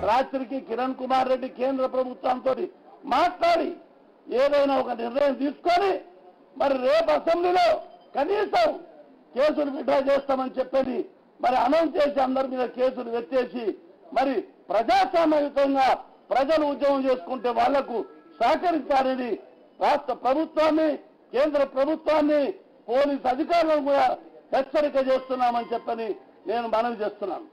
రాత్రికి కిరణ్ కుమార్ రెడ్డి కేంద్ర ప్రభుత్వంతో మాట్లాడి ఏదైనా ఒక నిర్ణయం తీసుకొని మరి రేపు అసెంబ్లీలో కనీసం కేసులు విడ్డా చేస్తామని చెప్పేది మరి అనౌన్స్ చేసి అందరి మీద కేసులు ఎత్తేసి మరి ప్రజాస్వామ్యయుతంగా ప్రజలు ఉద్యమం చేసుకుంటే వాళ్లకు సహకరించాలని రాష్ట్ర ప్రభుత్వాన్ని కేంద్ర ప్రభుత్వాన్ని పోలీసు అధికారులను కూడా హెచ్చరిక చేస్తున్నామని చెప్పని నేను మనవి చేస్తున్నాను.